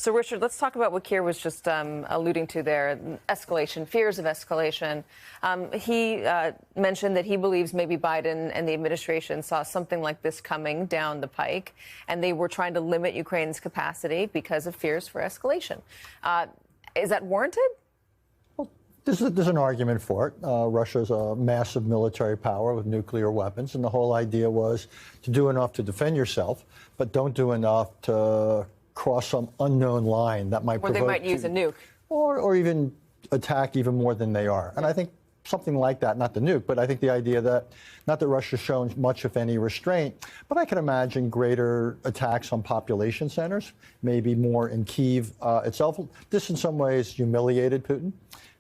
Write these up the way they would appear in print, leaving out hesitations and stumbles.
So, Richard, let's talk about what Keir was just alluding to there, escalation, fears of escalation. He mentioned that he believes maybe Biden and the administration saw something like this coming down the pike, and they were trying to limit Ukraine's capacity because of fears for escalation. Is that warranted? There's an argument for it. Russia's a massive military power with nuclear weapons, and the whole idea was to do enough to defend yourself, but don't do enough to cross some unknown line that might provoke. Or they might use a nuke. Or even attack even more than they are. And I think something like that, not the nuke, but I think the idea that, not that Russia's shown much, if any, restraint, but I can imagine greater attacks on population centers, maybe more in Kyiv itself. This in some ways humiliated Putin.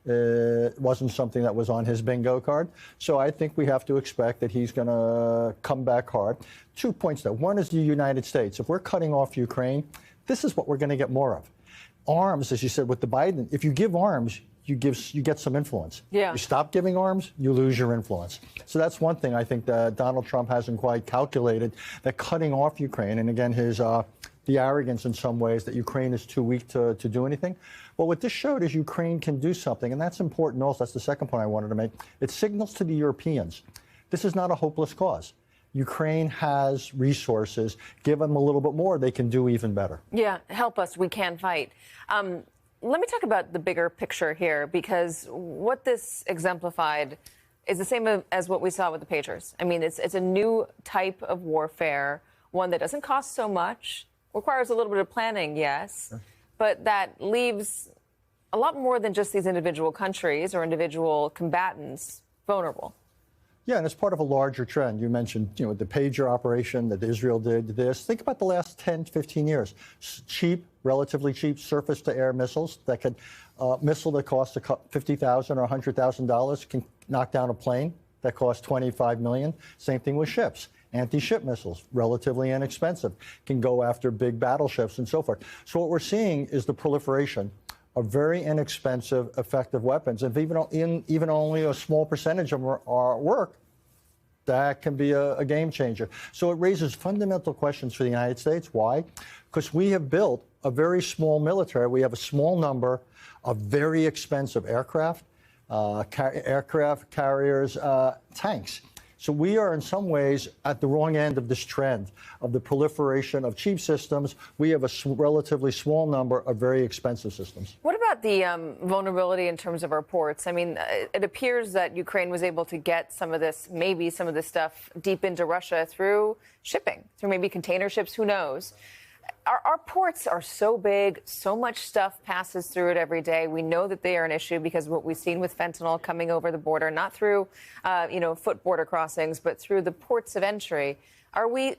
It wasn't something that was on his bingo card. So I think we have to expect that he's going to come back hard. 2 points, though. One is the United States. If we're cutting off Ukraine, this is what we're going to get more of. Arms, as you said, with the Biden, if you give arms, you get some influence. Yeah. You stop giving arms, you lose your influence. So that's one thing I think that Donald Trump hasn't quite calculated, that cutting off Ukraine, and again, his the arrogance in some ways that Ukraine is too weak to do anything. Well, what this showed is Ukraine can do something, and that's important also. That's the second point I wanted to make. It signals to the Europeans, this is not a hopeless cause. Ukraine has resources. Give them a little bit more, they can do even better. Yeah, help us. We can fight. Let me talk about the bigger picture here, because what this exemplified is the same as what we saw with the pagers. I mean, it's a new type of warfare, one that doesn't cost so much, requires a little bit of planning, yes, but that leaves a lot more than just these individual countries or individual combatants vulnerable. Yeah, and it's part of a larger trend. You mentioned, the pager operation that Israel did this. Think about the last 10, 15 years. Cheap, relatively cheap surface-to-air missiles that could, missile that costs $50,000 or $100,000 can knock down a plane that costs $25 million. Same thing with ships. Anti-ship missiles, relatively inexpensive, can go after big battleships and so forth. So what we're seeing is the proliferation of very inexpensive, effective weapons. If even only a small percentage of them are work, that can be a game changer. So it raises fundamental questions for the United States. Why? Because we have built a very small military. We have a small number of very expensive aircraft, aircraft carriers, tanks. So we are in some ways at the wrong end of this trend of the proliferation of cheap systems. We have a relatively small number of very expensive systems. What about the vulnerability in terms of our ports? I mean, it appears that Ukraine was able to get some of this, maybe some of this stuff deep into Russia through shipping, through maybe container ships, who knows? Our ports are so big, so much stuff passes through it every day. We know that they are an issue because of what we've seen with fentanyl coming over the border, not through, foot border crossings, but through the ports of entry. Are we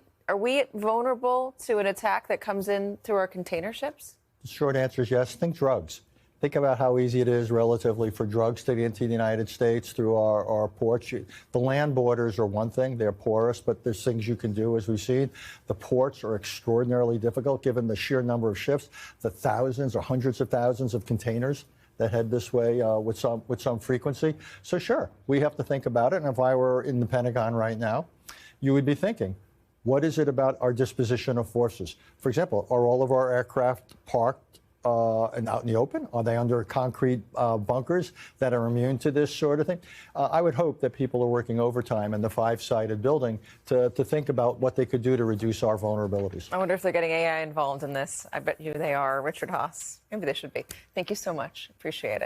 vulnerable to an attack that comes in through our container ships? The short answer is yes. Think drugs. Think about how easy it is relatively for drugs to get into the United States through our ports. The land borders are one thing. They're porous, but there's things you can do, as we've seen. The ports are extraordinarily difficult, given the sheer number of ships, the thousands or hundreds of thousands of containers that head this way with some frequency. So sure, we have to think about it. And if I were in the Pentagon right now, you would be thinking, what is it about our disposition of forces? For example, are all of our aircraft parked and out in the open? Are they under concrete bunkers that are immune to this sort of thing? I would hope that people are working overtime in the five-sided building to think about what they could do to reduce our vulnerabilities. I wonder if they're getting AI involved in this. I bet you they are. Richard Haass. Maybe they should be. Thank you so much. Appreciate it.